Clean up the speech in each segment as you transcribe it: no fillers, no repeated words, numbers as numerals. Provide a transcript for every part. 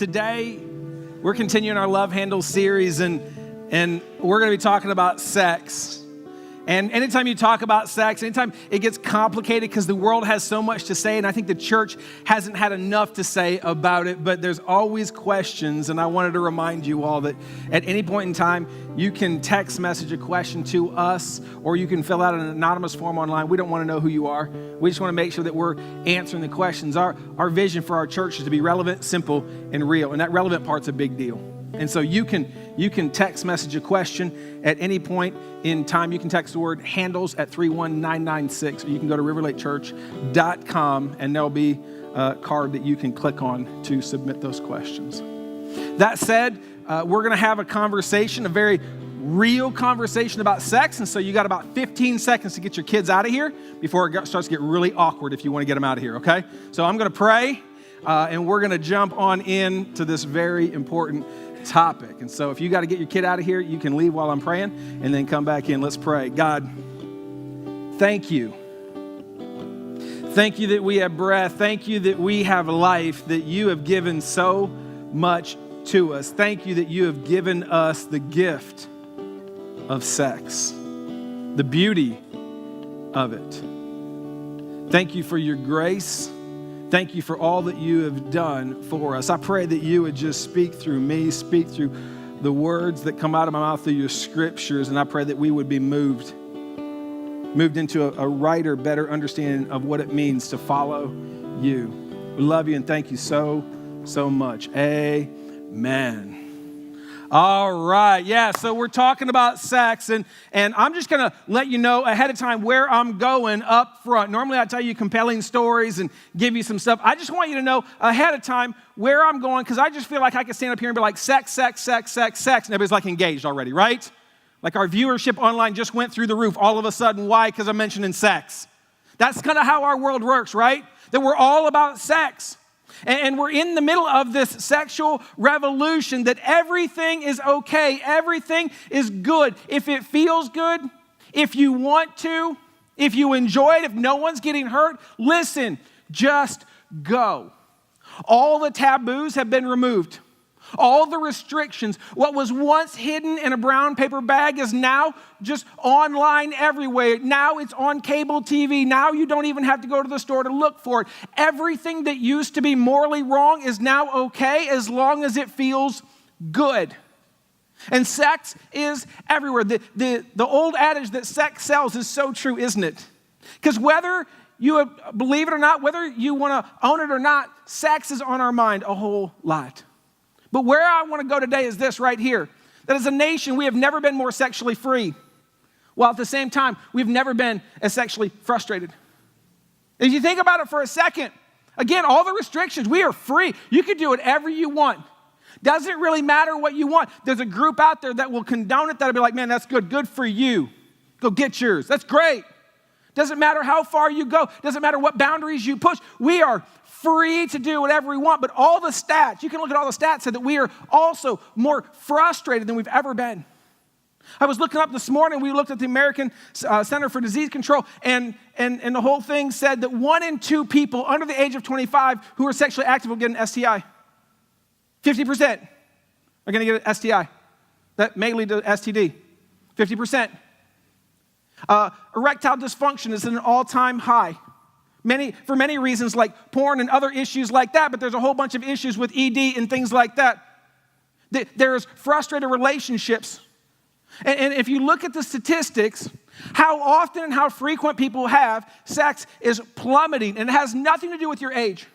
Today, we're continuing our Love Handles series, and we're going to be talking about sex. And anytime you talk about sex, anytime it gets complicated because the world has so much to say, and I think the church hasn't had enough to say about it, but there's always questions, and I wanted to remind you all that at any point in time, you can text message a question to us, or you can fill out an anonymous form online. We don't want to know who you are. We just want to make sure that we're answering the questions. Our vision for our church is to be relevant, simple, and real, and that relevant part's a big deal. And so you can text message a question at any point in time. You can text the word handles at 31996, or you can go to riverlakechurch.com and there'll be a card that you can click on to submit those questions. That said, we're going to have a conversation, a very real conversation about sex. And so you got about 15 seconds to get your kids out of here before it starts to get really awkward if you want to get them out of here, okay? So I'm going to pray, and we're going to jump on into this very important topic. And so if you got to get your kid out of here, you can leave while I'm praying and then come back in. Let's pray. God, thank you. Thank you that we have breath. Thank you that we have life, that you have given so much to us. Thank you that you have given us the gift of sex, the beauty of it. Thank you for your grace. Thank you for all that you have done for us. I pray that you would just speak through me, speak through the words that come out of my mouth through your scriptures, and I pray that we would be moved into a righter, better understanding of what it means to follow you. We love you and thank you so, so much. Amen. All right, yeah, so we're talking about sex, and I'm just going to let you know ahead of time where I'm going up front. Normally I tell you compelling stories and give you some stuff. I just want you to know ahead of time where I'm going, because I just feel like I can stand up here and be like, sex, sex, sex, sex, sex, and everybody's like engaged already, right? Like our viewership online just went through the roof all of a sudden. Why? Because I'm mentioning sex. That's kind of how our world works, right? That we're all about sex. And we're in the middle of this sexual revolution that everything is okay. Everything is good. If it feels good, if you want to, if you enjoy it, if no one's getting hurt, listen, just go. All the taboos have been removed. All the restrictions. What was once hidden in a brown paper bag is now just online everywhere. Now it's on cable TV. Now you don't even have to go to the store to look for it. Everything that used to be morally wrong is now okay as long as it feels good. And sex is everywhere. The old adage that sex sells is so true, isn't it? Because whether you believe it or not, whether you want to own it or not, sex is on our mind a whole lot. But where I want to go today is this right here, that as a nation, we have never been more sexually free, while at the same time, we've never been as sexually frustrated. If you think about it for a second, again, all the restrictions, we are free. You can do whatever you want. Doesn't really matter what you want. There's a group out there that will condone it, that'll be like, man, that's good. Good for you. Go get yours. That's great. Doesn't matter how far you go. Doesn't matter what boundaries you push. We are free to do whatever we want, but all the stats, you can look at all the stats, said that we are also more frustrated than we've ever been. I was looking up this morning, we looked at the American Center for Disease Control, and the whole thing said that 1 in 2 people under the age of 25 who are sexually active will get an STI. 50% are going to get an STI. That may lead to STD. 50%. Erectile dysfunction is at an all-time high. For many reasons like porn and other issues like that, but there's a whole bunch of issues with ED and things like that. There's frustrated relationships. And if you look at the statistics, how often and how frequent people have sex is plummeting, and it has nothing to do with your age.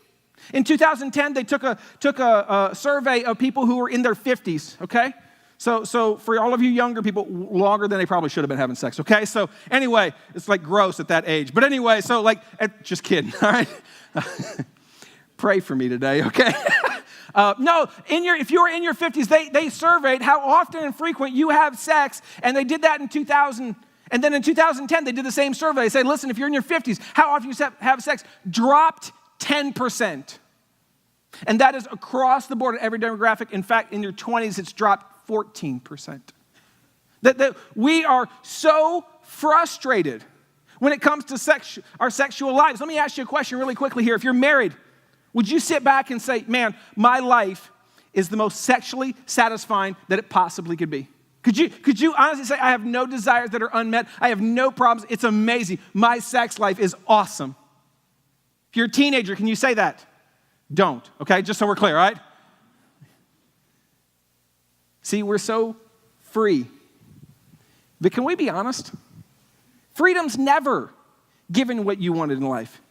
In 2010, they took a survey of people who were in their 50s, okay? So for all of you younger people, longer than they probably should have been having sex, okay? So anyway, it's like gross at that age. But anyway, so like, just kidding, all right? Pray for me today, okay? No, if you were in your 50s, they surveyed how often and frequent you have sex, and they did that in 2000. And then in 2010, they did the same survey. They said, listen, if you're in your 50s, how often you have sex dropped 10%. And that is across the board at every demographic. In fact, in your 20s, it's dropped 14%. That we are so frustrated when it comes to our sexual lives. Let me ask you a question really quickly here. If you're married, would you sit back and say, man, my life is the most sexually satisfying that it possibly could be. Could you honestly say, I have no desires that are unmet? I have no problems. It's amazing. My sex life is awesome. If you're a teenager, can you say that? Don't, okay? Just so we're clear, all right? See, we're so free. But can we be honest? Freedom's never given what you wanted in life.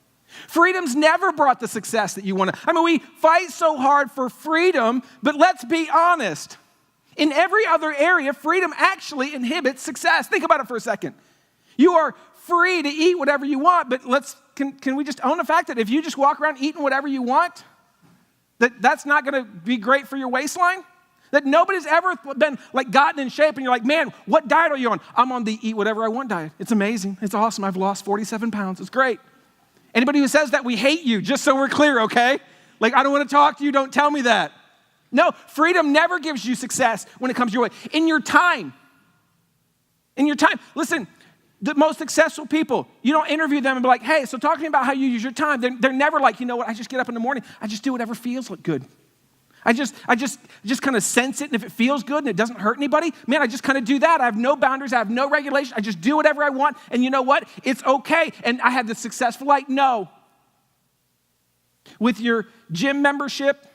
Freedom's never brought the success that you wanted. I mean, we fight so hard for freedom, but let's be honest. In every other area, freedom actually inhibits success. Think about it for a second. You are free to eat whatever you want, but can we just own the fact that if you just walk around eating whatever you want, that's not going to be great for your waistline? That nobody's ever been like gotten in shape and you're like, man, what diet are you on? I'm on the eat whatever I want diet. It's amazing. It's awesome. I've lost 47 pounds. It's great. Anybody who says that, we hate you, just so we're clear, okay? Like, I don't want to talk to you. Don't tell me that. No, freedom never gives you success when it comes your way. In your time. Listen, the most successful people, you don't interview them and be like, hey, so talk to me about how you use your time. They're never like, you know what, I just get up in the morning. I just do whatever feels good. I just kind of sense it, and if it feels good and it doesn't hurt anybody, man, I just kind of do that. I have no boundaries. I have no regulation. I just do whatever I want, and you know what? It's okay. And I had the successful life. No. With your gym membership,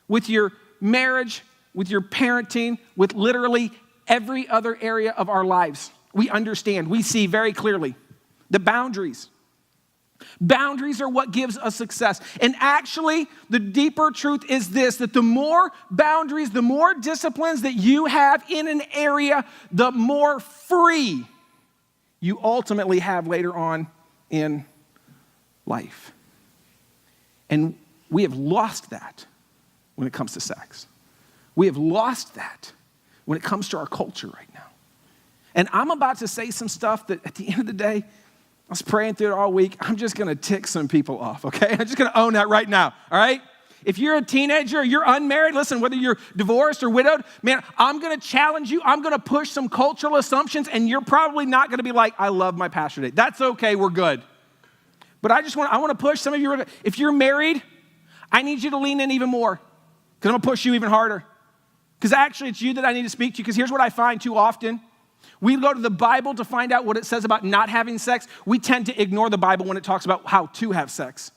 with your marriage, with your parenting, with literally every other area of our lives, we understand, we see very clearly the boundaries. Boundaries are what gives us success. And actually, the deeper truth is this, that the more boundaries, the more disciplines that you have in an area, the more free you ultimately have later on in life. And we have lost that when it comes to sex. We have lost that when it comes to our culture right now. And I'm about to say some stuff that at the end of the day, I was praying through it all week. I'm just going to tick some people off, okay? I'm just going to own that right now, all right? If you're a teenager, you're unmarried, listen, whether you're divorced or widowed, man, I'm going to challenge you. I'm going to push some cultural assumptions, and you're probably not going to be like, I love my pastor today. That's okay. We're good. But I want to push some of you. If you're married, I need you to lean in even more because I'm going to push you even harder. Because actually, it's you that I need to speak to, because here's what I find too often. We go to the Bible to find out what it says about not having sex. We tend to ignore the Bible when it talks about how to have sex.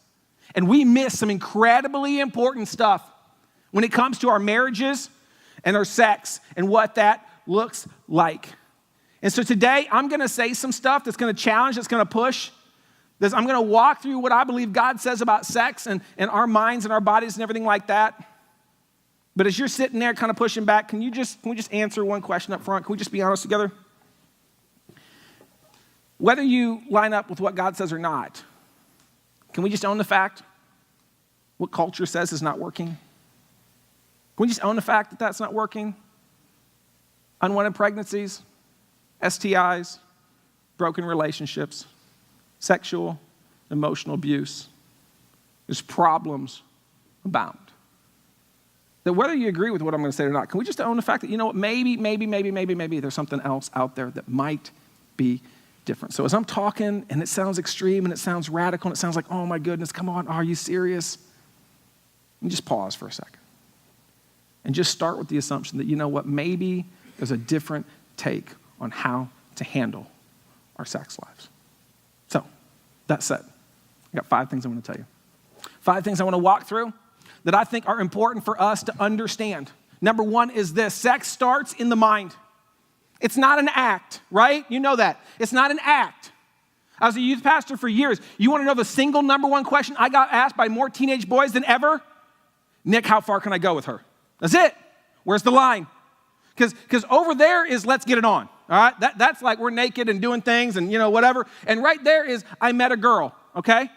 And we miss some incredibly important stuff when it comes to our marriages and our sex and what that looks like. And so today, I'm going to say some stuff that's going to challenge, that's going to push. I'm going to walk through what I believe God says about sex and our minds and our bodies and everything like that. But as you're sitting there kind of pushing back, can we just answer one question up front? Can we just be honest together? Whether you line up with what God says or not, can we just own the fact what culture says is not working? Can we just own the fact that that's not working? Unwanted pregnancies, STIs, broken relationships, sexual, emotional abuse. There's problems abound. That whether you agree with what I'm going to say or not, can we just own the fact that, you know what, maybe there's something else out there that might be different. So as I'm talking and it sounds extreme and it sounds radical and it sounds like, oh my goodness, come on, are you serious? And just pause for a second. And just start with the assumption that, you know what, maybe there's a different take on how to handle our sex lives. So, that said, I got 5 things I want to tell you. 5 things I want to walk through that I think are important for us to understand. Number 1 is this: sex starts in the mind. It's not an act, right? You know that. It's not an act. I was a youth pastor for years. You want to know the single number 1 question I got asked by more teenage boys than ever? Nick, how far can I go with her? That's it. Where's the line? Because over there is let's get it on, all right? That's like we're naked and doing things and, you know, whatever. And right there is I met a girl, okay?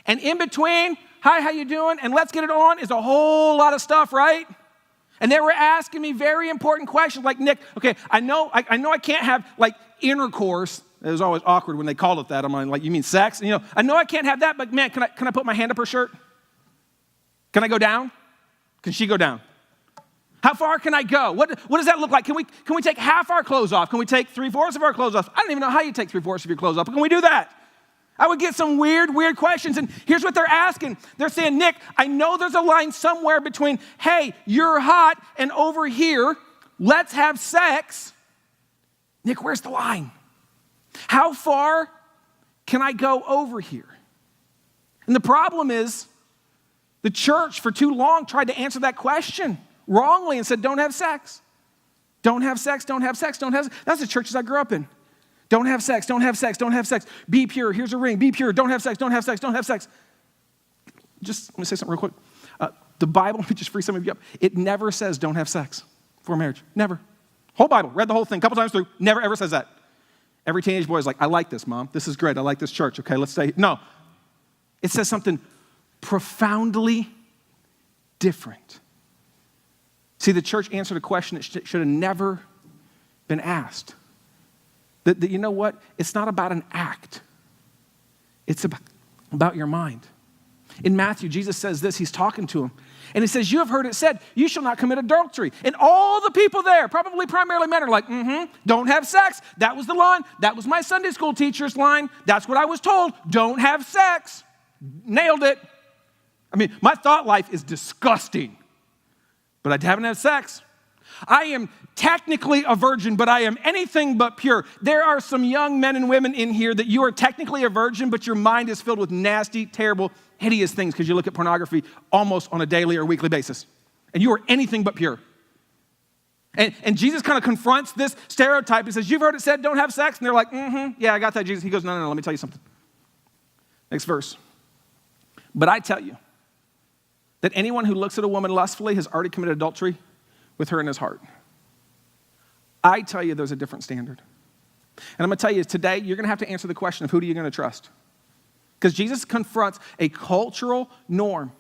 And in between, hi, how you doing? And let's get it on is a whole lot of stuff, right? And they were asking me very important questions like, Nick, okay, I know I can't have like intercourse. It was always awkward when they called it that. I'm like, you mean sex? And, you know, I know I can't have that, but man, can I put my hand up her shirt? Can I go down? Can she go down? How far can I go? What does that look like? Can we take half our clothes off? Can we take 3/4 of our clothes off? I don't even know how you take 3/4 of your clothes off, but can we do that? I would get some weird questions. And here's what they're asking. They're saying, Nick, I know there's a line somewhere between, hey, you're hot, and over here, let's have sex. Nick, where's the line? How far can I go over here? And the problem is, the church for too long tried to answer that question wrongly and said, don't have sex. Don't have sex, don't have sex, don't have sex. That's the churches I grew up in. Don't have sex, don't have sex, don't have sex. Be pure, here's a ring, be pure, don't have sex, don't have sex, don't have sex. Just let me say something real quick. The Bible, let me just free some of you up. It never says don't have sex before marriage, never. Whole Bible, read the whole thing a couple times through, never ever says that. Every teenage boy is like, I like this, Mom. This is great, I like this church, okay, let's stay. No, it says something profoundly different. See, the church answered a question that should have never been asked. That you know what? It's not about an act. It's about your mind. In Matthew, Jesus says this. He's talking to him. And he says, you have heard it said, you shall not commit adultery. And all the people there, probably primarily men, are like, don't have sex. That was the line. That was my Sunday school teacher's line. That's what I was told. Don't have sex. Nailed it. I mean, my thought life is disgusting. But I haven't had sex. I am technically a virgin, but I am anything but pure. There are some young men and women in here that you are technically a virgin, but your mind is filled with nasty, terrible, hideous things because you look at pornography almost on a daily or weekly basis. And you are anything but pure. And Jesus kind of confronts this stereotype. He says, you've heard it said, don't have sex. And they're like, yeah, I got that, Jesus. He goes, no, let me tell you something. Next verse. But I tell you that anyone who looks at a woman lustfully has already committed adultery with her in his heart. I tell you there's a different standard. And I'm going to tell you today, you're going to have to answer the question of who are you going to trust? Because Jesus confronts a cultural norm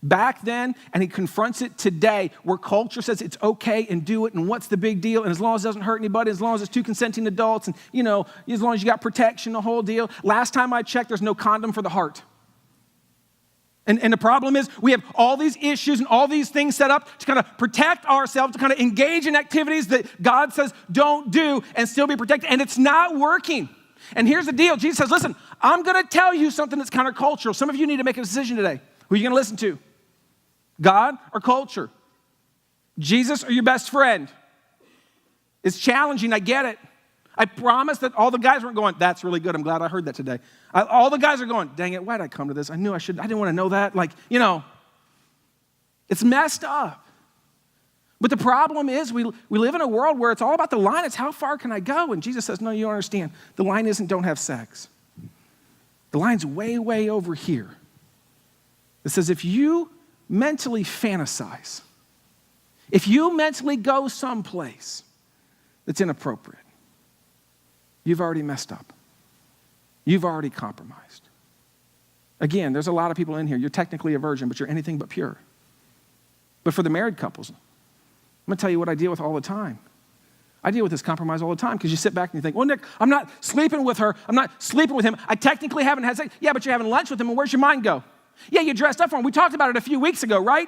back then, and he confronts it today where culture says it's okay and do it, and what's the big deal, and as long as it doesn't hurt anybody, as long as it's two consenting adults, and as long as you got protection, the whole deal. Last time I checked, there's no condom for the heart. And the problem is we have all these issues and all these things set up to kind of protect ourselves, to kind of engage in activities that God says don't do and still be protected. And it's not working. And here's the deal. Jesus says, listen, I'm going to tell you something that's countercultural. Some of you need to make a decision today. Who are you going to listen to? God or culture? Jesus or your best friend? It's challenging. I get it. I promise that all the guys weren't going, that's really good. I'm glad I heard that today. All the guys are going, dang it, why did I come to this? I knew I should. I didn't want to know that. It's messed up. But the problem is we live in a world where it's all about the line. It's how far can I go? And Jesus says, no, you don't understand. The line isn't don't have sex. The line's way, way over here. It says if you mentally fantasize, if you mentally go someplace that's inappropriate, you've already messed up. You've already compromised. Again, there's a lot of people in here. You're technically a virgin, but you're anything but pure. But for the married couples, I'm going to tell you what I deal with all the time. I deal with this compromise all the time because you sit back and you think, well, Nick, I'm not sleeping with her. I'm not sleeping with him. I technically haven't had sex. Yeah, but you're having lunch with him, and where's your mind go? Yeah, you dressed up for him. We talked about it a few weeks ago, right?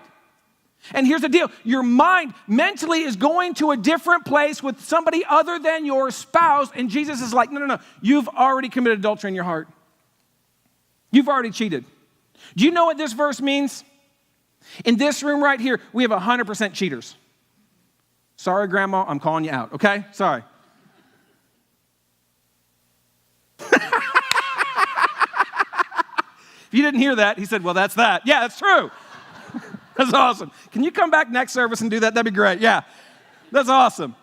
And here's the deal. Your mind mentally is going to a different place with somebody other than your spouse. And Jesus is like, no. You've already committed adultery in your heart. You've already cheated. Do you know what this verse means? In this room right here, we have 100% cheaters. Sorry, Grandma, I'm calling you out, okay? Sorry. If you didn't hear that, he said, well, that's that. Yeah, that's true. That's awesome. Can you come back next service and do that? That'd be great. Yeah, that's awesome.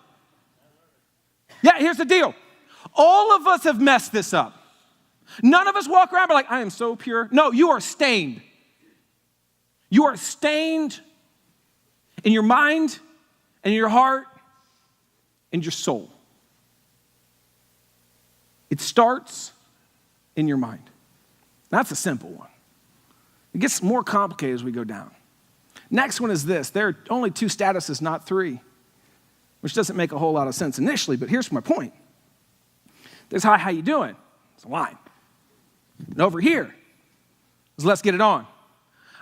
Yeah, here's the deal. All of us have messed this up. None of us walk around like, I am so pure. No, you are stained. You are stained in your mind and in your heart and your soul. It starts in your mind. That's a simple one. It gets more complicated as we go down. Next one is this. There are only 2 statuses, not 3, which doesn't make a whole lot of sense initially, but here's my point. There's hi, how you doing? It's a line. And over here is let's get it on.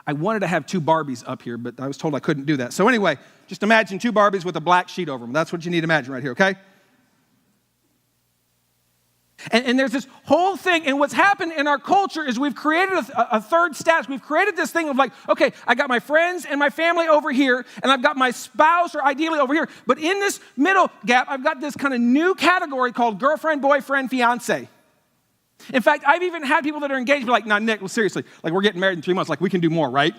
I wanted to have 2 Barbies up here, but I was told I couldn't do that. So anyway, just imagine 2 Barbies with a black sheet over them. That's what you need to imagine right here, okay? And there's this whole thing, and what's happened in our culture is we've created a third status. We've created this thing of like, okay, I got my friends and my family over here, and I've got my spouse or ideally over here. But in this middle gap, I've got this kind of new category called girlfriend, boyfriend, fiance. In fact, I've even had people that are engaged be like, nah, Nick, well, seriously, like we're getting married in 3 months. Like we can do more, right?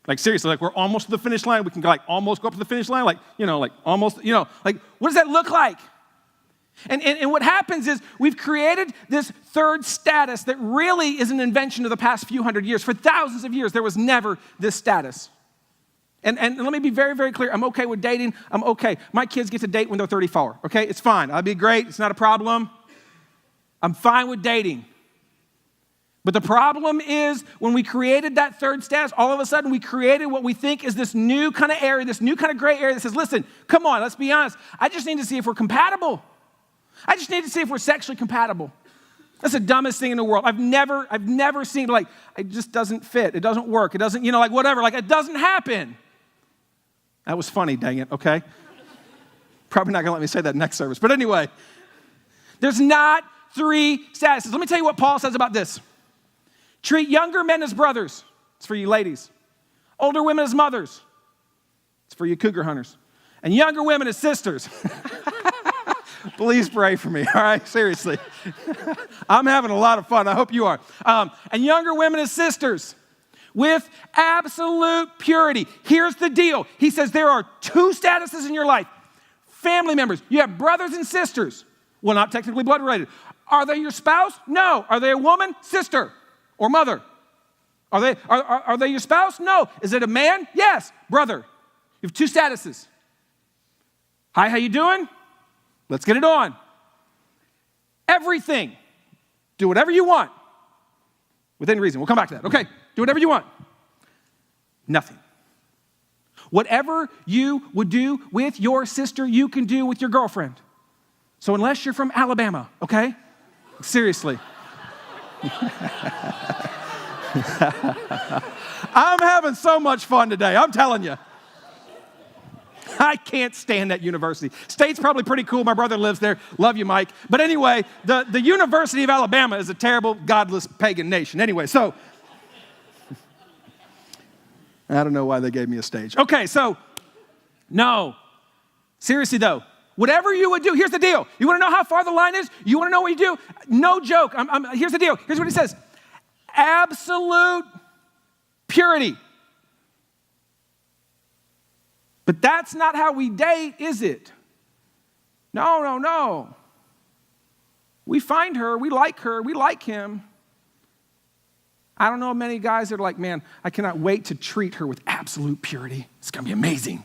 Like seriously, like we're almost to the finish line. We can like almost go up to the finish line. Like, like almost, like what does that look like? And what happens is we've created this third status that really is an invention of the past few hundred years. For thousands of years, there was never this status. And let me be very, very clear. I'm okay with dating. I'm okay. My kids get to date when they're 34, okay? It's fine. I'll be great. It's not a problem. I'm fine with dating. But the problem is when we created that third status, all of a sudden we created what we think is this new kind of area, this new kind of gray area that says, listen, come on, let's be honest. I just need to see if we're compatible. I just need to see if we're sexually compatible. That's the dumbest thing in the world. I've never seen like, it just doesn't fit. It doesn't work. It doesn't, like whatever. Like it doesn't happen. That was funny, dang it, okay? Probably not gonna let me say that next service. But anyway, there's not 3 statuses. Let me tell you what Paul says about this. Treat younger men as brothers. It's for you ladies. Older women as mothers. It's for you cougar hunters. And younger women as sisters. Please pray for me, all right? Seriously. I'm having a lot of fun. I hope you are. And younger women as sisters with absolute purity. Here's the deal. He says there are 2 statuses in your life. Family members. You have brothers and sisters. Well, not technically blood related. Are they your spouse? No. Are they a woman? Sister or mother. Are they your spouse? No. Is it a man? Yes. Brother. You have 2 statuses. Hi, how you doing? Let's get it on. Everything. Do whatever you want. Within reason. We'll come back to that. Okay. Do whatever you want. Nothing. Whatever you would do with your sister, you can do with your girlfriend. So unless you're from Alabama, okay? Seriously. I'm having so much fun today, I'm telling you. I can't stand that university. State's probably pretty cool. My brother lives there. Love you, Mike. But anyway, the University of Alabama is a terrible, godless, pagan nation. Anyway, so I don't know why they gave me a stage. Okay, so no. Seriously, though, whatever you would do, here's the deal. You want to know how far the line is? You want to know what you do? No joke. Here's the deal. Here's what he says. Absolute purity. But that's not how we date, is it? No. We find her, we like him. I don't know of many guys that are like, man, I cannot wait to treat her with absolute purity. It's going to be amazing.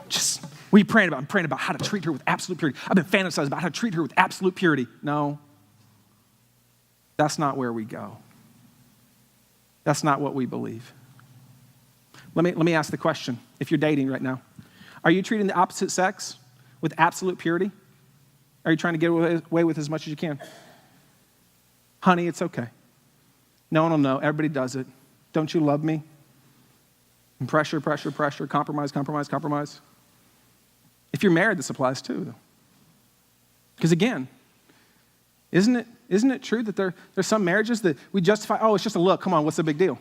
Just, what are you praying about? I'm praying about how to treat her with absolute purity. I've been fantasizing about how to treat her with absolute purity. No, that's not where we go. That's not what we believe. Let me ask the question. If you're dating right now, are you treating the opposite sex with absolute purity? Are you trying to get away with as much as you can? Honey, it's okay. No. Everybody does it. Don't you love me? And pressure. Compromise. If you're married, this applies too, though. Because again, isn't it true that there's some marriages that we justify, oh, it's just a look. Come on, what's the big deal?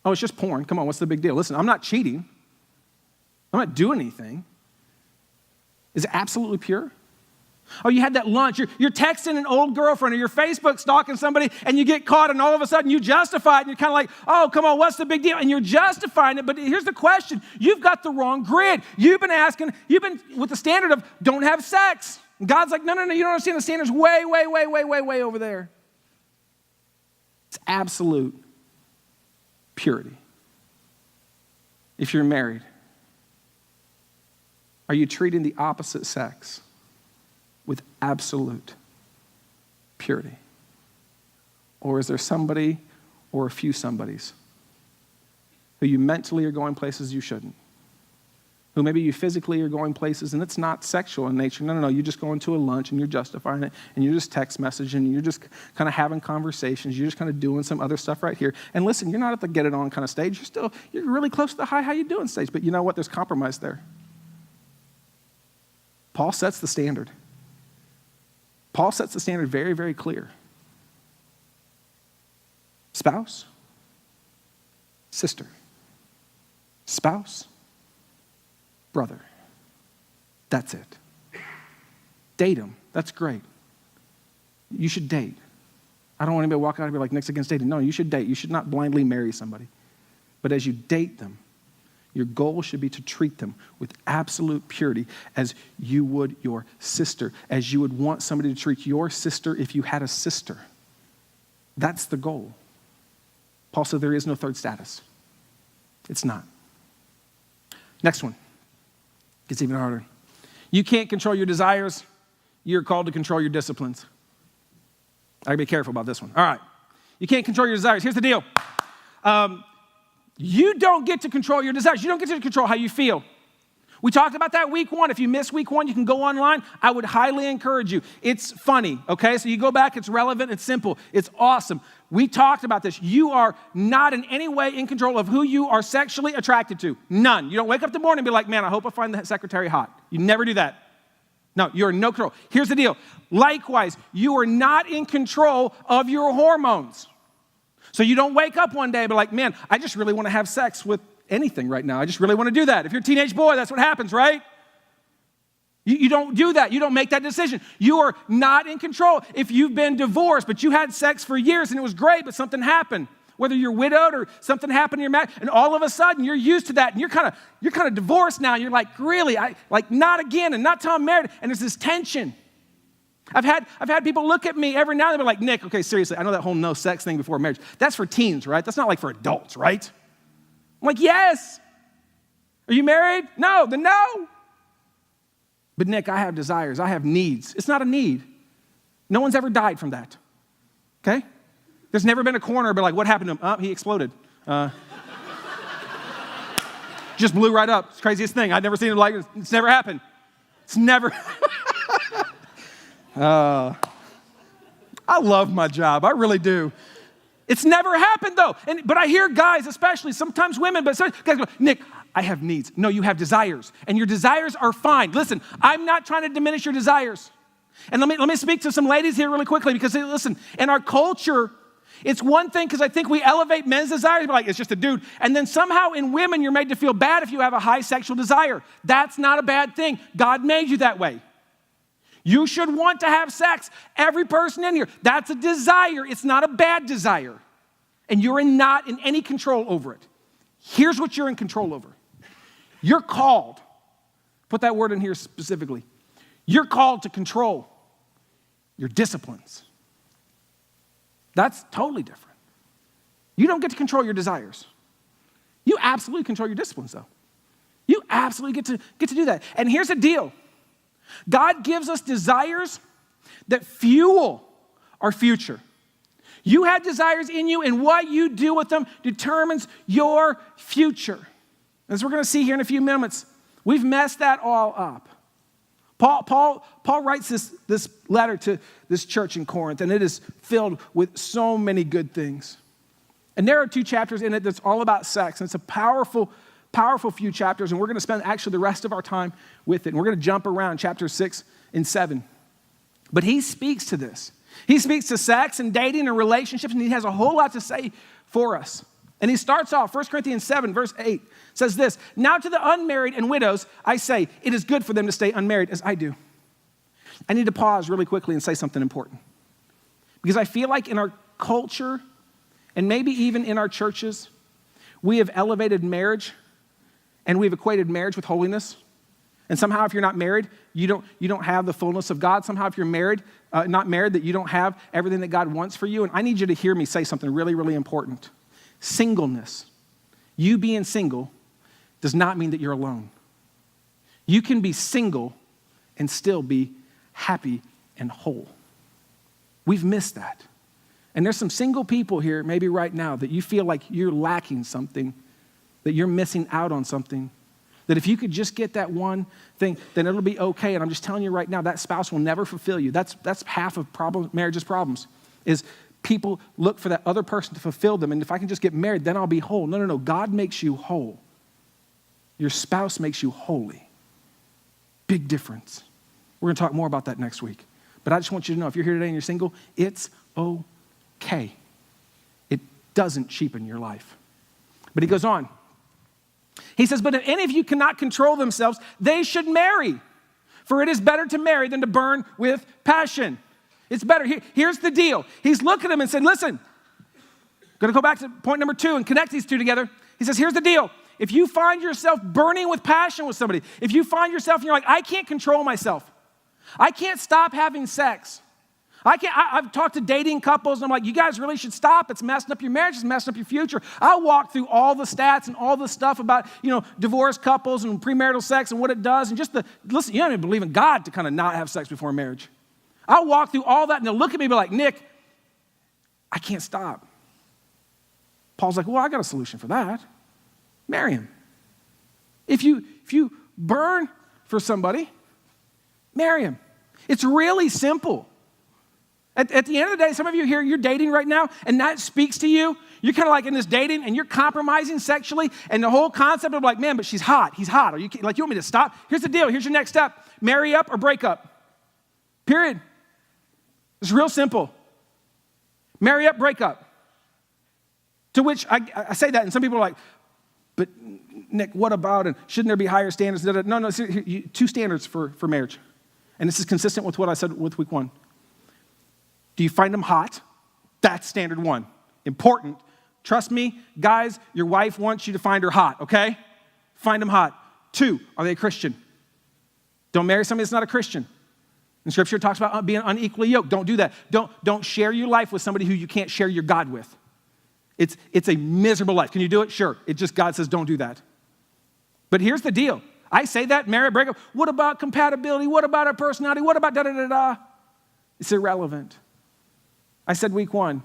Oh, it's just porn. Come on, what's the big deal? Listen, I'm not cheating. I'm not doing anything. Is it absolutely pure? Oh, you had that lunch. You're texting an old girlfriend or you're Facebook stalking somebody and you get caught and all of a sudden you justify it and you're kind of like, oh, come on, what's the big deal? And you're justifying it, but here's the question. You've got the wrong grid. You've been with the standard of don't have sex. And God's like, no, you don't understand. The standard's way over there. It's absolute purity. If you're married, are you treating the opposite sex with absolute purity? Or is there somebody or a few somebodies who you mentally are going places you shouldn't? Who maybe you physically are going places and it's not sexual in nature. No, you're just going to a lunch and you're justifying it and you're just text messaging and you're just kind of having conversations. You're just kind of doing some other stuff right here. And listen, you're not at the get it on kind of stage. You're really close to the hi, how you doing stage. But you know what? There's compromise there. Paul sets the standard. Paul sets the standard very, very clear. Spouse, sister, spouse, brother. That's it. Date them. That's great. You should date. I don't want anybody to walk out and be like, Nick's against dating. No, you should date. You should not blindly marry somebody. But as you date them, your goal should be to treat them with absolute purity as you would your sister, as you would want somebody to treat your sister if you had a sister. That's the goal. Paul said there is no third status. It's not. Next one. Gets even harder. You can't control your desires. You're called to control your disciplines. I gotta be careful about this one. All right. You can't control your desires. Here's the deal. You don't get to control your desires. You don't get to control how you feel. We talked about that week one. If you missed week one, you can go online. I would highly encourage you. It's funny, okay? So you go back, it's relevant, it's simple, it's awesome. We talked about this. You are not in any way in control of who you are sexually attracted to. None. You don't wake up in the morning and be like, man, I hope I find the secretary hot. You never do that. No, you're in no control. Here's the deal. Likewise, you are not in control of your hormones. So you don't wake up one day and be like, man, I just really want to have sex with anything right now. I just really want to do that. If you're a teenage boy, that's what happens, right? You don't do that. You don't make that decision. You are not in control. If you've been divorced, but you had sex for years and it was great, but something happened, whether you're widowed or something happened in your marriage, and all of a sudden you're used to that and you're kind of divorced now. And you're like, really? Not again, and not till I'm married. And there's this tension. I've had people look at me every now and then and be like, Nick, okay, seriously, I know that whole no sex thing before marriage. That's for teens, right? That's not like for adults, right? I'm like, yes. Are you married? No, then no. But Nick, I have desires. I have needs. It's not a need. No one's ever died from that, okay? There's never been a coroner be like, what happened to him? Oh, he exploded. Just blew right up. It's the craziest thing. I've never seen it like this. It's never happened. It's never. I love my job. I really do. It's never happened though. But I hear guys, especially sometimes women, but guys go, Nick, I have needs. No, you have desires, and your desires are fine. Listen, I'm not trying to diminish your desires. And let me speak to some ladies here really quickly, because listen, in our culture, it's one thing because I think we elevate men's desires, like it's just a dude. And then somehow in women, you're made to feel bad if you have a high sexual desire. That's not a bad thing. God made you that way. You should want to have sex. Every person in here, that's a desire. It's not a bad desire. And you're not in any control over it. Here's what you're in control over. You're called, put that word in here specifically. You're called to control your disciplines. That's totally different. You don't get to control your desires. You absolutely control your disciplines, though. You absolutely get to do that. And here's the deal. God gives us desires that fuel our future. You have desires in you, and what you do with them determines your future. As we're going to see here in a few minutes, we've messed that all up. Paul writes this letter to this church in Corinth, and it is filled with so many good things. And there are 2 chapters in it that's all about sex, and it's a powerful few chapters, and we're going to spend actually the rest of our time with it. And we're going to jump around chapters 6 and 7. But he speaks to this. He speaks to sex and dating and relationships, and he has a whole lot to say for us. And he starts off, 1 Corinthians 7, verse 8, says this, now to the unmarried and widows, I say, it is good for them to stay unmarried as I do. I need to pause really quickly and say something important. Because I feel like in our culture, and maybe even in our churches, we have elevated marriage, and we've equated marriage with holiness. And somehow if you're not married, you don't have the fullness of God. Somehow if you're not married, that you don't have everything that God wants for you. And I need you to hear me say something really, really important. Singleness, you being single, does not mean that you're alone. You can be single and still be happy and whole. We've missed that. And there's some single people here, maybe right now, that you feel like you're lacking something, that you're missing out on something, that if you could just get that one thing, then it'll be okay. And I'm just telling you right now, that spouse will never fulfill you. That's half of marriage's problems, is people look for that other person to fulfill them. And if I can just get married, then I'll be whole. No. God makes you whole. Your spouse makes you holy. Big difference. We're going to talk more about that next week. But I just want you to know, if you're here today and you're single, it's okay. It doesn't cheapen your life. But he goes on. He says, but if any of you cannot control themselves, they should marry. For it is better to marry than to burn with passion. It's better. Here's the deal. He's looking at him and said, listen, going to go back to point number 2 and connect these two together. He says, here's the deal. If you find yourself burning with passion with somebody, if you find yourself and you're like, I can't control myself. I can't stop having sex. I've talked to dating couples, and I'm like, you guys really should stop. It's messing up your marriage. It's messing up your future. I walk through all the stats and all the stuff about, divorced couples and premarital sex and what it does. And listen, you don't even believe in God to kind of not have sex before marriage. I'll walk through all that, and they'll look at me and be like, Nick, I can't stop. Paul's like, well, I got a solution for that. Marry him. If you burn for somebody, marry him. It's really simple. At the end of the day, some of you here, you're dating right now, and that speaks to you. You're kind of like in this dating, and you're compromising sexually, and the whole concept of like, man, but she's hot. He's hot. You want me to stop? Here's the deal. Here's your next step. Marry up or break up. Period. It's real simple. Marry up, break up. To which I say that, and some people are like, but Nick, what about, and shouldn't there be higher standards? No, two standards for marriage. And this is consistent with what I said with week 1. Do you find them hot? That's standard 1. Important. Trust me, guys, your wife wants you to find her hot, okay? Find them hot. 2, are they a Christian? Don't marry somebody that's not a Christian. And Scripture talks about being unequally yoked. Don't do that. Don't share your life with somebody who you can't share your God with. It's a miserable life. Can you do it? Sure. It just, God says, don't do that. But here's the deal. I say that, marry, break up. What about compatibility? What about our personality? What about da-da-da-da? It's irrelevant. I said week 1,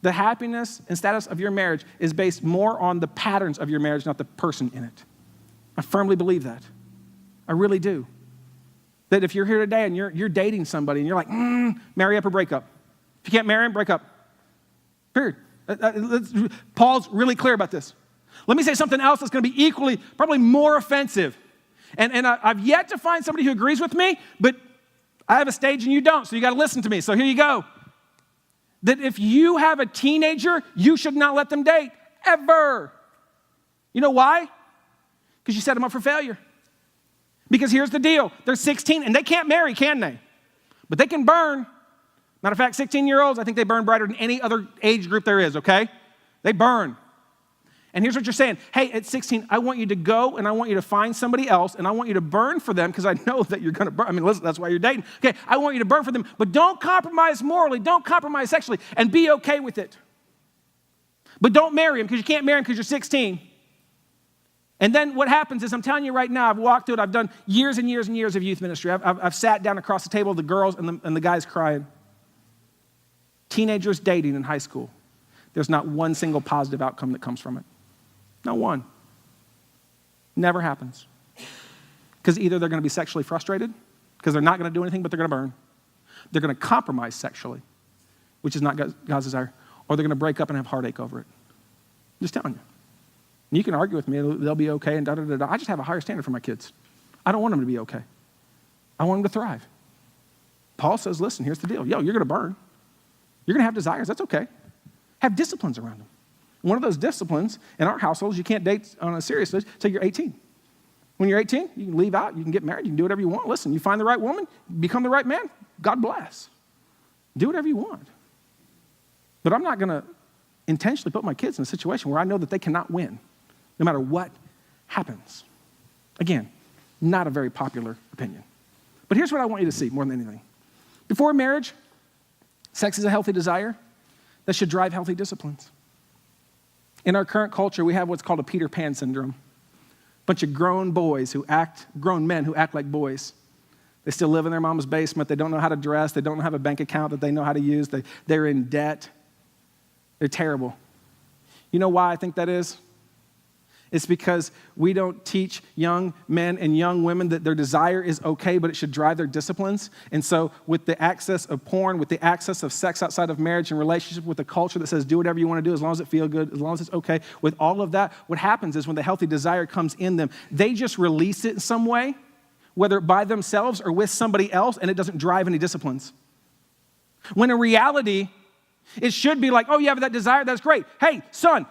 the happiness and status of your marriage is based more on the patterns of your marriage, not the person in it. I firmly believe that. I really do. That if you're here today and you're dating somebody and you're like, marry up or break up. If you can't marry him, break up. Period. Paul's really clear about this. Let me say something else that's going to be equally, probably more offensive. And I've yet to find somebody who agrees with me, but I have a stage and you don't, so you got to listen to me. So here you go. That if you have a teenager, you should not let them date, ever. You know why? Because you set them up for failure. Because here's the deal. They're 16, and they can't marry, can they? But they can burn. Matter of fact, 16-year-olds, I think they burn brighter than any other age group there is, okay? They burn. And here's what you're saying. Hey, at 16, I want you to go, and I want you to find somebody else, and I want you to burn for them because I know that you're going to burn. I mean, listen, that's why you're dating. Okay, I want you to burn for them, but don't compromise morally. Don't compromise sexually, and be okay with it. But don't marry him because you can't marry him because you're 16. And then what happens is, I'm telling you right now, I've walked through it. I've done years and years and years of youth ministry. I've sat down across the table with the girls and the guys crying. Teenagers dating in high school. There's not one single positive outcome that comes from it. Not one. Never happens. Because either they're going to be sexually frustrated, because they're not going to do anything, but they're going to burn. They're going to compromise sexually, which is not God's desire, or they're going to break up and have heartache over it. I'm just telling you. And you can argue with me, they'll be okay, and da-da-da-da. I just have a higher standard for my kids. I don't want them to be okay. I want them to thrive. Paul says, listen, here's the deal. You're going to burn. You're going to have desires. That's okay. Have disciplines around them. One of those disciplines in our households, you can't date on a serious basis until you're 18. When you're 18, you can leave out, you can get married, you can do whatever you want. Listen, you find the right woman, become the right man, God bless. Do whatever you want. But I'm not going to intentionally put my kids in a situation where I know that they cannot win, no matter what happens. Again, not a very popular opinion. But here's what I want you to see more than anything. Before marriage, sex is a healthy desire that should drive healthy disciplines. In our current culture, we have what's called a Peter Pan syndrome. A bunch of grown men who act like boys. They still live in their mama's basement. They don't know how to dress. They don't have a bank account that they know how to use. They're in debt. They're terrible. You know why I think that is? It's because we don't teach young men and young women that their desire is okay, but it should drive their disciplines. And so with the access of porn, with the access of sex outside of marriage and relationship with a culture that says do whatever you want to do as long as it feels good, as long as it's okay, with all of that, what happens is when the healthy desire comes in them, they just release it in some way, whether by themselves or with somebody else, and it doesn't drive any disciplines. When in reality, it should be like, oh, you have that desire, that's great. Hey, son,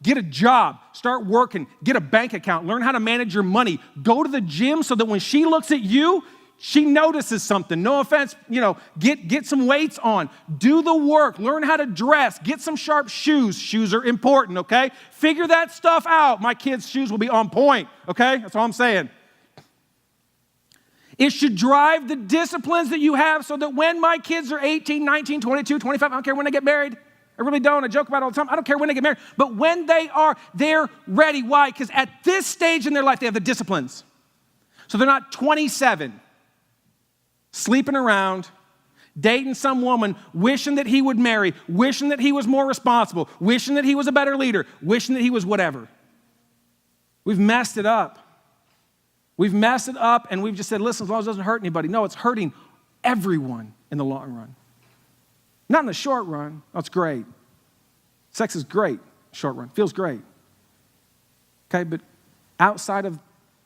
get a job, start working, get a bank account, learn how to manage your money, go to the gym so that when she looks at you, she notices something. No offense, get some weights on, do the work, learn how to dress, get some sharp shoes. Shoes are important, okay? Figure that stuff out. My kids' shoes will be on point, okay? That's all I'm saying. It should drive the disciplines that you have so that when my kids are 18, 19, 22, 25, I don't care when they get married. I really don't. I joke about it all the time. I don't care when they get married. But when they are, they're ready. Why? Because at this stage in their life, they have the disciplines. So they're not 27, sleeping around, dating some woman, wishing that he would marry, wishing that he was more responsible, wishing that he was a better leader, wishing that he was whatever. We've messed it up. We've messed it up, and we've just said, listen, as long as it doesn't hurt anybody. No, it's hurting everyone in the long run. Not in the short run. Oh, it's great. Sex is great, short run. Feels great. Okay, but outside of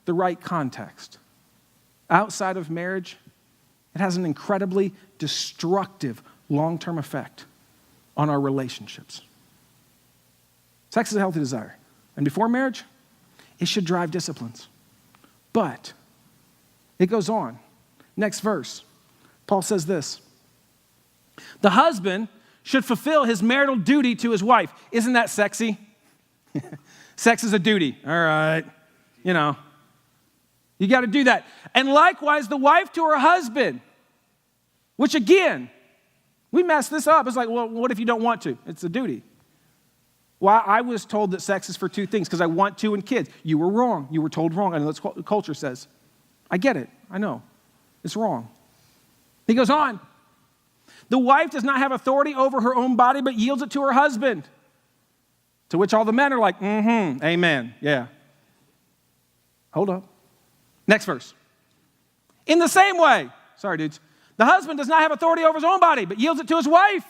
the right context, outside of marriage, it has an incredibly destructive long-term effect on our relationships. Sex is a healthy desire. And before marriage, it should drive disciplines. But it goes on. Next verse, Paul says this. The husband should fulfill his marital duty to his wife. Isn't that sexy? Sex is a duty. All right. You got to do that. And likewise, the wife to her husband, which again, we mess this up. It's like, well, what if you don't want to? It's a duty. Well, I was told that sex is for two things because I want to and kids. You were wrong. You were told wrong. I know that's what culture says. I get it. I know. It's wrong. He goes on. The wife does not have authority over her own body, but yields it to her husband. To which all the men are like, amen, yeah. Hold up. Next verse. In the same way, sorry dudes, the husband does not have authority over his own body, but yields it to his wife.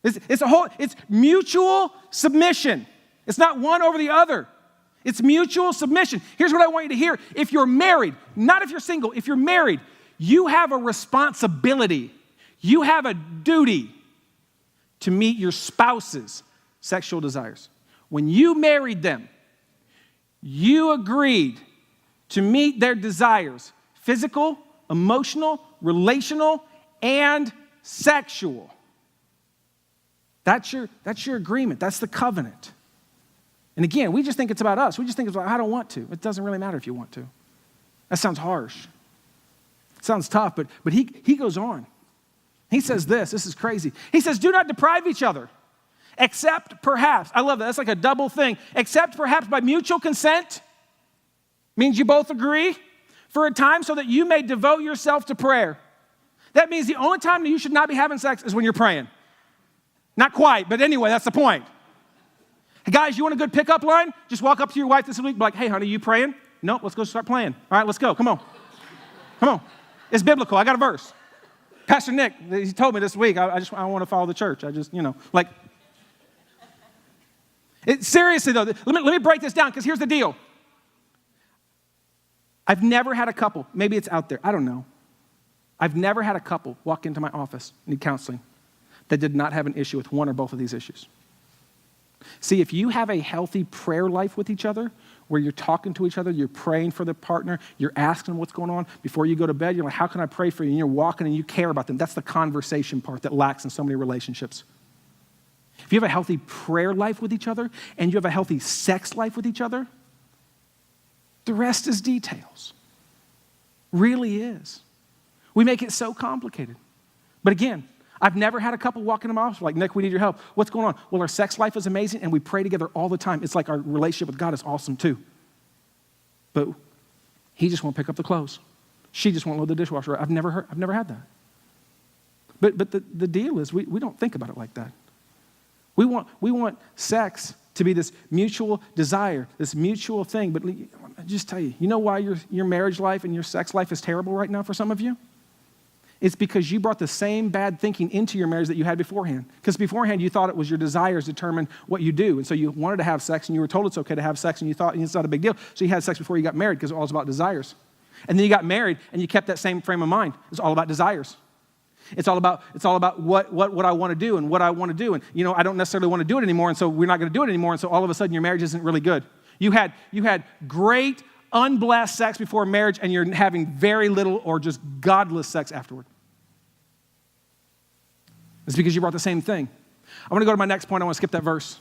It's mutual submission. It's not one over the other. It's mutual submission. Here's what I want you to hear. If you're married, not if you're single, if you're married, you have a responsibility. You have a duty to meet your spouse's sexual desires. When you married them, you agreed to meet their desires, physical, emotional, relational, and sexual. That's your agreement. That's the covenant. And again, we just think it's about us. We just think it's about, I don't want to. It doesn't really matter if you want to. That sounds harsh. It sounds tough, but he goes on. He says this is crazy. He says, do not deprive each other, except perhaps, I love that, that's like a double thing, except perhaps by mutual consent, means you both agree, for a time so that you may devote yourself to prayer. That means the only time that you should not be having sex is when you're praying. Not quite, but anyway, that's the point. Hey guys, you want a good pickup line? Just walk up to your wife this week, be like, hey honey, you praying? Nope, let's go start playing. All right, let's go, come on. Come on. It's biblical, I got a verse. Pastor Nick, he told me this week, I want to follow the church. Seriously though, let me break this down, because here's the deal. I've never had a couple, maybe it's out there, I don't know. I've never had a couple walk into my office, need counseling, that did not have an issue with one or both of these issues. See, if you have a healthy prayer life with each other, where you're talking to each other, you're praying for the partner, you're asking them what's going on, before you go to bed, you're like, how can I pray for you? And you're walking and you care about them. That's the conversation part that lacks in so many relationships. If you have a healthy prayer life with each other, and you have a healthy sex life with each other, the rest is details. Really is. We make it so complicated. But again, I've never had a couple walk into my office like, Nick, we need your help. What's going on? Well, our sex life is amazing, and we pray together all the time. It's like our relationship with God is awesome too. But he just won't pick up the clothes. She just won't load the dishwasher. I've never had that. But the deal is we don't think about it like that. We want sex to be this mutual desire, this mutual thing. But I just tell you, you know why your marriage life and your sex life is terrible right now for some of you? It's because you brought the same bad thinking into your marriage that you had beforehand. Because beforehand, you thought it was your desires determine what you do. And so you wanted to have sex, and you were told it's okay to have sex, and you thought it's not a big deal. So you had sex before you got married because it was all about desires. And then you got married, and you kept that same frame of mind. It's all about desires. It's all about what I want to do and what I want to do. And, I don't necessarily want to do it anymore, and so we're not going to do it anymore, and so all of a sudden your marriage isn't really good. You had great, unblessed sex before marriage, and you're having very little or just godless sex afterward. It's because you brought the same thing. I want to go to my next point. I want to skip that verse.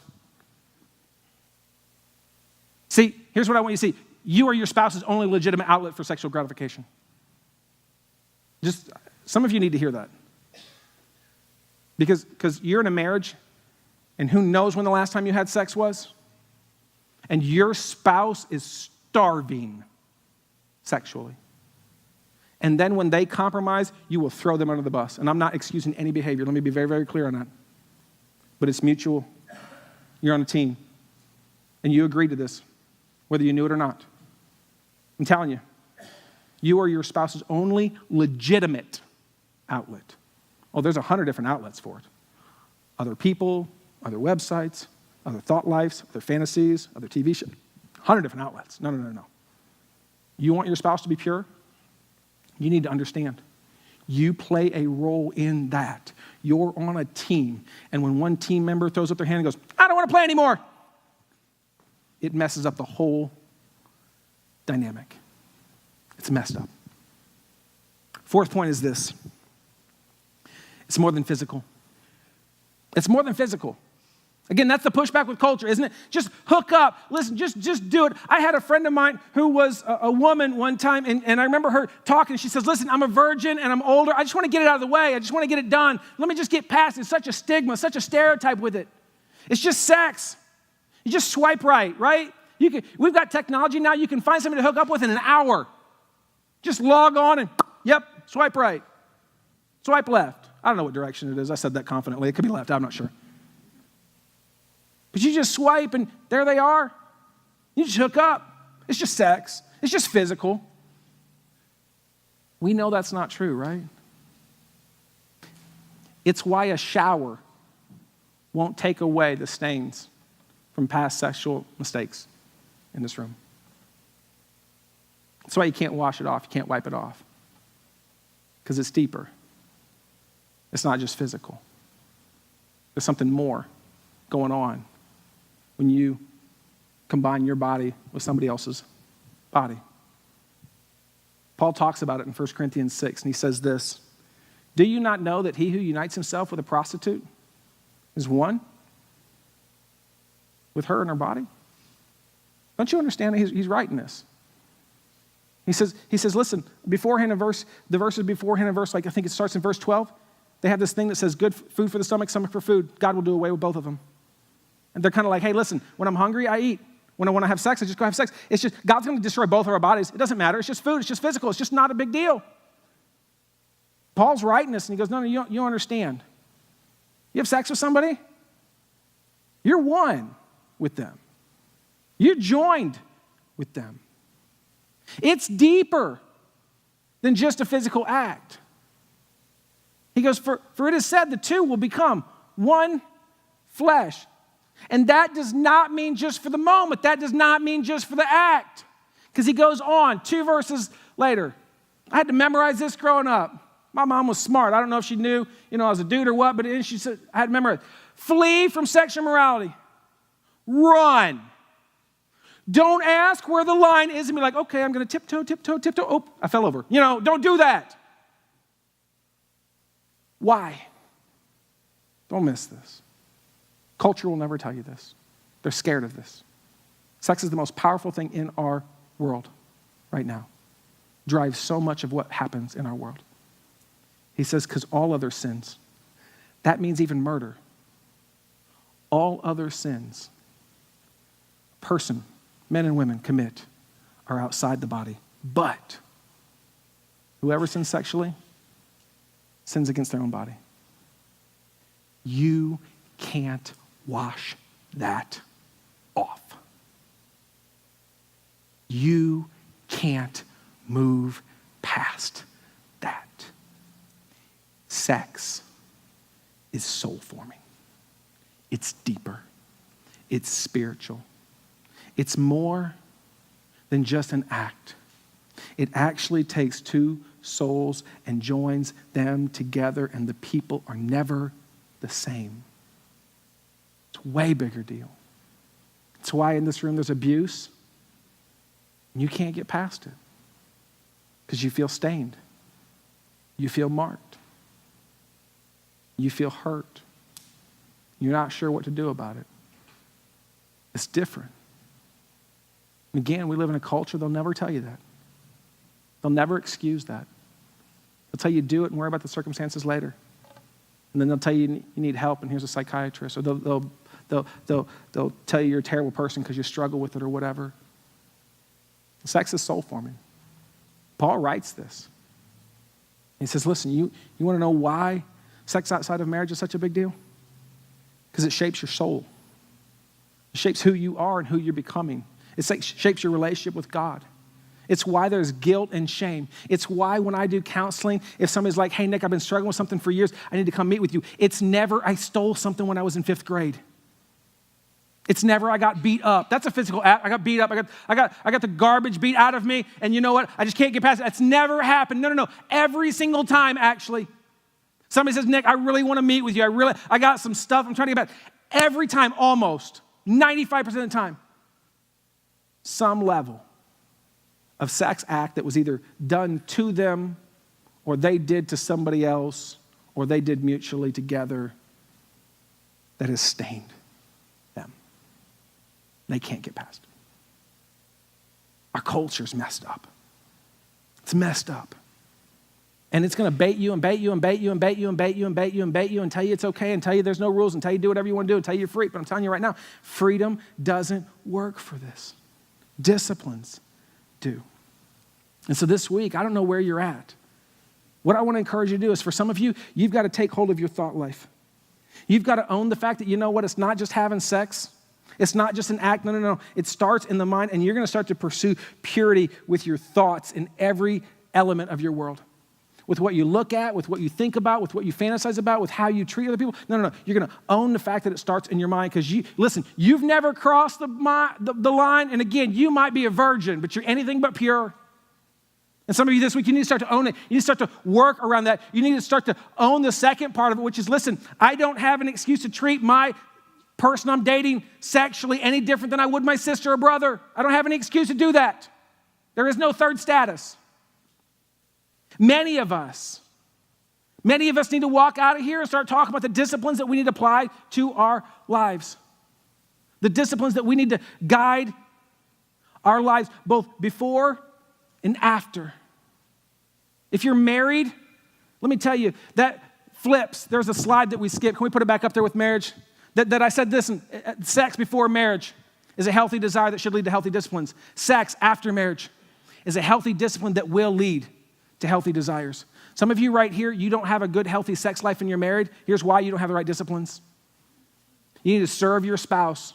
See, here's what I want you to see. You are your spouse's only legitimate outlet for sexual gratification. Just, some of you need to hear that. Because you're in a marriage, and who knows when the last time you had sex was? And your spouse is starving sexually. And then when they compromise, you will throw them under the bus. And I'm not excusing any behavior. Let me be very, very clear on that. But it's mutual. You're on a team. And you agree to this, whether you knew it or not. I'm telling you, you are your spouse's only legitimate outlet. Oh, there's 100 different outlets for it. Other people, other websites, other thought lives, other fantasies, other TV shows. 100 different outlets. No. You want your spouse to be pure? You need to understand. You play a role in that. You're on a team. And when one team member throws up their hand and goes, I don't want to play anymore, it messes up the whole dynamic. It's messed up. Fourth point is this. It's more than physical. It's more than physical. Again, that's the pushback with culture, isn't it? Just hook up. Listen, just do it. I had a friend of mine who was a woman one time, and I remember her talking. She says, listen, I'm a virgin, and I'm older. I just want to get it out of the way. I just want to get it done. Let me just get past it. It's such a stigma, such a stereotype with it. It's just sex. You just swipe right? We've got technology now. You can find somebody to hook up with in an hour. Just log on and, yep, swipe right. Swipe left. I don't know what direction it is. I said that confidently. It could be left. I'm not sure. But you just swipe and there they are. You just hook up. It's just sex. It's just physical. We know that's not true, right? It's why a shower won't take away the stains from past sexual mistakes in this room. That's why you can't wash it off. You can't wipe it off. Because it's deeper. It's not just physical. There's something more going on when you combine your body with somebody else's body. Paul talks about it in 1 Corinthians 6, and he says this, do you not know that he who unites himself with a prostitute is one with her in her body? Don't you understand that he's writing this? He says, listen, beforehand in the verses beforehand in verse, like I think it starts in verse 12, they have this thing that says good food for the stomach for food. God will do away with both of them. And they're kind of like, hey, listen, when I'm hungry, I eat. When I want to have sex, I just go have sex. It's just, God's going to destroy both of our bodies. It doesn't matter. It's just food. It's just physical. It's just not a big deal. Paul's writing this, and he goes, no, you don't understand. You have sex with somebody? You're one with them. You're joined with them. It's deeper than just a physical act. He goes, for it is said the two will become one flesh. And that does not mean just for the moment. That does not mean just for the act. Because he goes on, 2 verses later. I had to memorize this growing up. My mom was smart. I don't know if she knew, I was a dude or what, but she said, I had to memorize. Flee from sexual immorality. Run. Don't ask where the line is and be like, okay, I'm going to tiptoe. Oh, I fell over. Don't do that. Why? Don't miss this. Culture will never tell you this. They're scared of this. Sex is the most powerful thing in our world right now. Drives so much of what happens in our world. He says, because all other sins, that means even murder. All other sins, person, men and women commit are outside the body. But whoever sins sexually sins against their own body. You can't wash that off. You can't move past that. Sex is soul forming. It's deeper. It's spiritual. It's more than just an act. It actually takes two souls and joins them together, and the people are never the same. It's a way bigger deal. It's why in this room there's abuse, and you can't get past it because you feel stained. You feel marked. You feel hurt. You're not sure what to do about it. It's different. Again, we live in a culture, they'll never tell you that. They'll never excuse that. They'll tell you do it and worry about the circumstances later. And then they'll tell you you need help and here's a psychiatrist. Or they'll tell you you're a terrible person because you struggle with it or whatever. Sex is soul forming. Paul writes this. He says, listen, you want to know why sex outside of marriage is such a big deal? Because it shapes your soul. It shapes who you are and who you're becoming. It shapes your relationship with God. It's why there's guilt and shame. It's why when I do counseling, if somebody's like, hey, Nick, I've been struggling with something for years. I need to come meet with you. It's never, I stole something when I was in 5th grade. It's never, I got beat up. That's a physical act. I got beat up. I got the garbage beat out of me. And you know what? I just can't get past it. That's never happened. No. Every single time, actually. Somebody says, Nick, I really want to meet with you. I got some stuff I'm trying to get back. Every time, almost, 95% of the time, some level of sex act that was either done to them or they did to somebody else or they did mutually together that has stained them. They can't get past it. Our culture's messed up. It's messed up. And it's going to bait you and bait you and bait you and bait you and bait you and bait you and bait you and tell you it's okay and tell you there's no rules and tell you do whatever you want to do and tell you you're free. But I'm telling you right now, freedom doesn't work for this. Disciplines do. And so this week, I don't know where you're at. What I want to encourage you to do is for some of you, you've got to take hold of your thought life. You've got to own the fact that, you know what, it's not just having sex. It's not just an act. No. It starts in the mind, and you're going to start to pursue purity with your thoughts in every element of your world. With what you look at, with what you think about, with what you fantasize about, with how you treat other people. No. You're going to own the fact that it starts in your mind because you've never crossed the line. And again, you might be a virgin, but you're anything but pure. And some of you this week, you need to start to own it. You need to start to work around that. You need to start to own the second part of it, which is, listen, I don't have an excuse to treat my person I'm dating sexually any different than I would my sister or brother. I don't have any excuse to do that. There is no third status. Many of us need to walk out of here and start talking about the disciplines that we need to apply to our lives. The disciplines that we need to guide our lives both before and after. If you're married, let me tell you, that flips. There's a slide that we skipped. Can we put it back up there with marriage? That I said this, sex before marriage is a healthy desire that should lead to healthy disciplines. Sex after marriage is a healthy discipline that will lead to healthy desires. Some of you right here, you don't have a good, healthy sex life and you're married. Here's why: you don't have the right disciplines. You need to serve your spouse.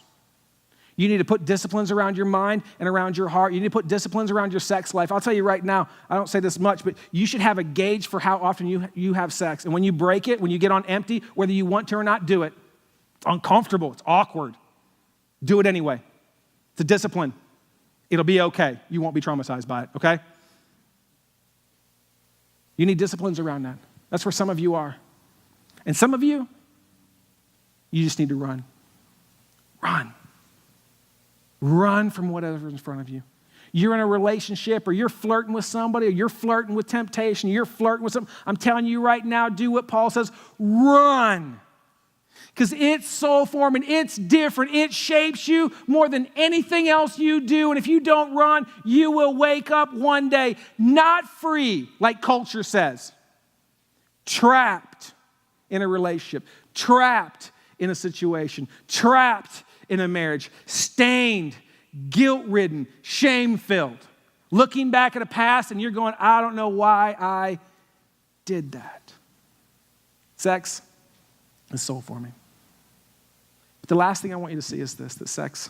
You need to put disciplines around your mind and around your heart. You need to put disciplines around your sex life. I'll tell you right now, I don't say this much, but you should have a gauge for how often you have sex. And when you break it, when you get on empty, whether you want to or not, do it. It's uncomfortable. It's awkward. Do it anyway. It's a discipline. It'll be okay. You won't be traumatized by it, okay? You need disciplines around that. That's where some of you are. And some of you just need to run. Run. Run from whatever's in front of you. You're in a relationship or you're flirting with somebody or you're flirting with temptation, you're flirting with something. I'm telling you right now, do what Paul says. Run. Because it's soul forming, it's different, it shapes you more than anything else you do. And if you don't run, you will wake up one day not free, like culture says, trapped in a relationship, trapped in a situation, trapped in a marriage, stained, guilt-ridden, shame-filled, looking back at a past and you're going, I don't know why I did that. Sex is soul forming. But the last thing I want you to see is this, that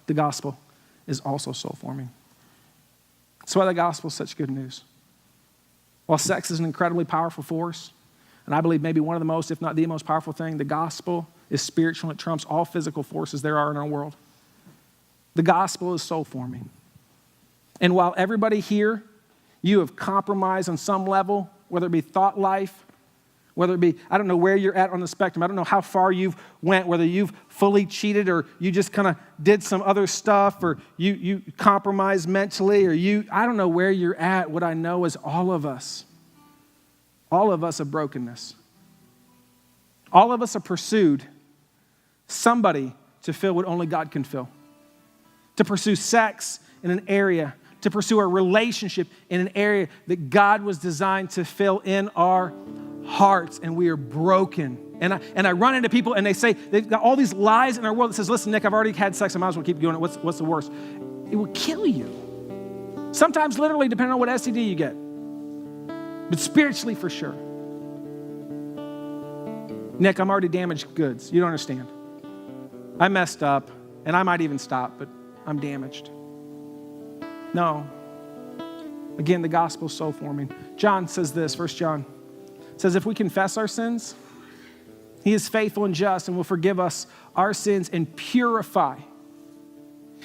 the gospel is also soul forming. That's why the gospel is such good news. While sex is an incredibly powerful force, and I believe maybe one of the most, if not the most powerful thing, the gospel is spiritual and it trumps all physical forces there are in our world. The gospel is soul forming. And while everybody here, you have compromised on some level, whether it be thought life, whether it be, I don't know where you're at on the spectrum. I don't know how far you've went, whether you've fully cheated or you just kind of did some other stuff or you compromised mentally or I don't know where you're at. What I know is all of us have brokenness. All of us have pursued somebody to fill what only God can fill. To pursue sex in an area, to pursue a relationship in an area that God was designed to fill in our hearts, and we are broken. And I run into people and they say, they've got all these lies in our world that says, listen, Nick, I've already had sex, I might as well keep doing it. What's the worst? It will kill you. Sometimes literally, depending on what STD you get. But spiritually for sure. Nick, I'm already damaged goods. You don't understand. I messed up, and I might even stop, but I'm damaged. No. Again, the gospel's soul forming. John says this, 1 John says, if we confess our sins, he is faithful and just and will forgive us our sins and purify.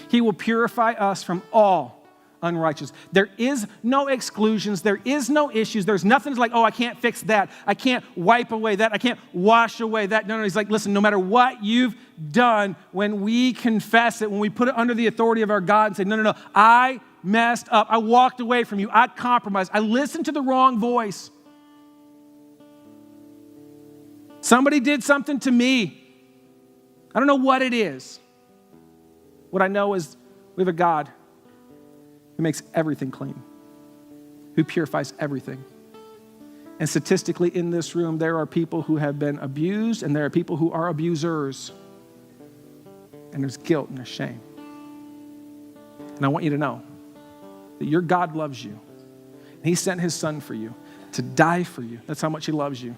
He will purify us from all unrighteousness. There is no exclusions. There is no issues. There's nothing like, oh, I can't fix that. I can't wipe away that. I can't wash away that. No, he's like, listen, no matter what you've done, when we confess it, when we put it under the authority of our God and say, no, I messed up. I walked away from you. I compromised. I listened to the wrong voice. Somebody did something to me. I don't know what it is. What I know is we have a God who makes everything clean, who purifies everything. And statistically in this room, there are people who have been abused and there are people who are abusers. And there's guilt and there's shame. And I want you to know that your God loves you. And he sent his son for you to die for you. That's how much he loves you.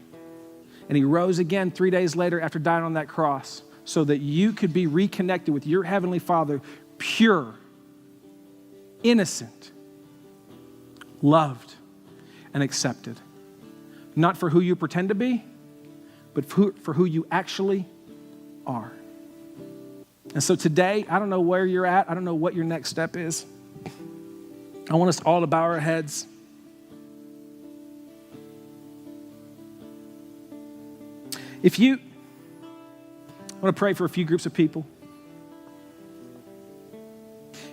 And he rose again 3 days later after dying on that cross so that you could be reconnected with your heavenly Father, pure, innocent, loved, and accepted. Not for who you pretend to be, but for who you actually are. And so today, I don't know where you're at. I don't know what your next step is. I want us all to bow our heads. I want to pray for a few groups of people.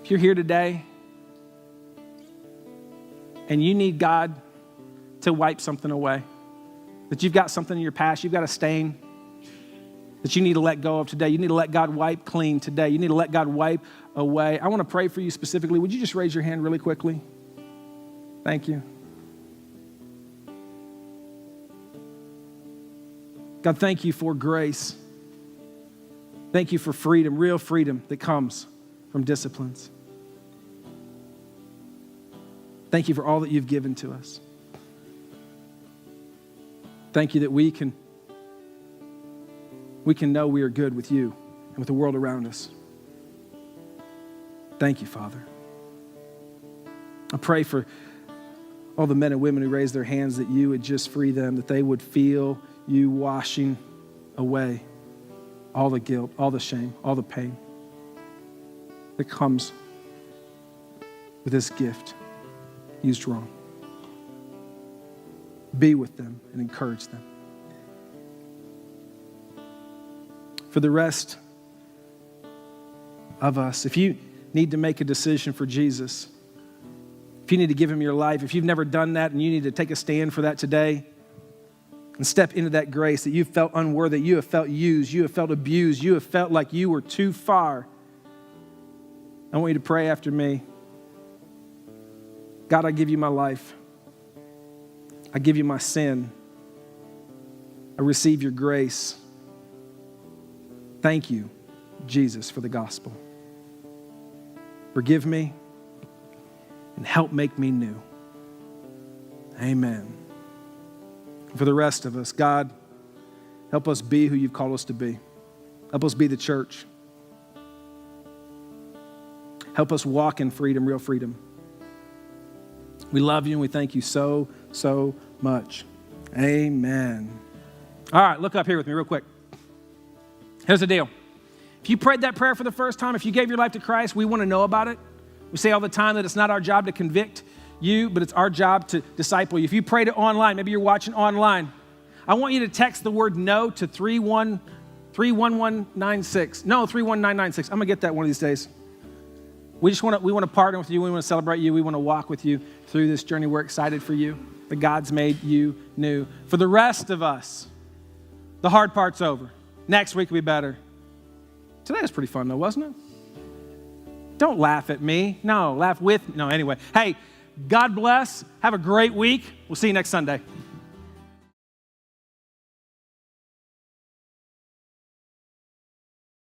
If you're here today and you need God to wipe something away, that you've got something in your past, you've got a stain that you need to let go of today. You need to let God wipe clean today. You need to let God wipe away. I want to pray for you specifically. Would you just raise your hand really quickly? Thank you. God, thank you for grace. Thank you for freedom, real freedom that comes from disciplines. Thank you for all that you've given to us. Thank you that we can know we are good with you and with the world around us. Thank you, Father. I pray for all the men and women who raise their hands that you would just free them, that they would feel you washing away all the guilt, all the shame, all the pain that comes with this gift used wrong. Be with them and encourage them. For the rest of us, if you need to make a decision for Jesus, if you need to give him your life, if you've never done that and you need to take a stand for that today and step into that grace that you felt unworthy, you have felt used, you have felt abused, you have felt like you were too far, I want you to pray after me. God, I give you my life. I give you my sin. I receive your grace. Thank you, Jesus, for the gospel. Forgive me and help make me new. Amen. For the rest of us, God, help us be who you've called us to be. Help us be the church. Help us walk in freedom, real freedom. We love you and we thank you so, so much. Amen. All right, look up here with me real quick. Here's the deal. If you prayed that prayer for the first time, if you gave your life to Christ, we want to know about it. We say all the time that it's not our job to convict you, but it's our job to disciple you. If you prayed it online, maybe you're watching online, I want you to text the word no to 31196. No, 31996. I'm going to get that one of these days. We want to partner with you. We want to celebrate you. We want to walk with you through this journey. We're excited for you, that God's made you new. For the rest of us, the hard part's over. Next week will be better. Today was pretty fun though, wasn't it? Don't laugh at me. No, laugh with me. No, anyway. Hey, God bless. Have a great week. We'll see you next Sunday.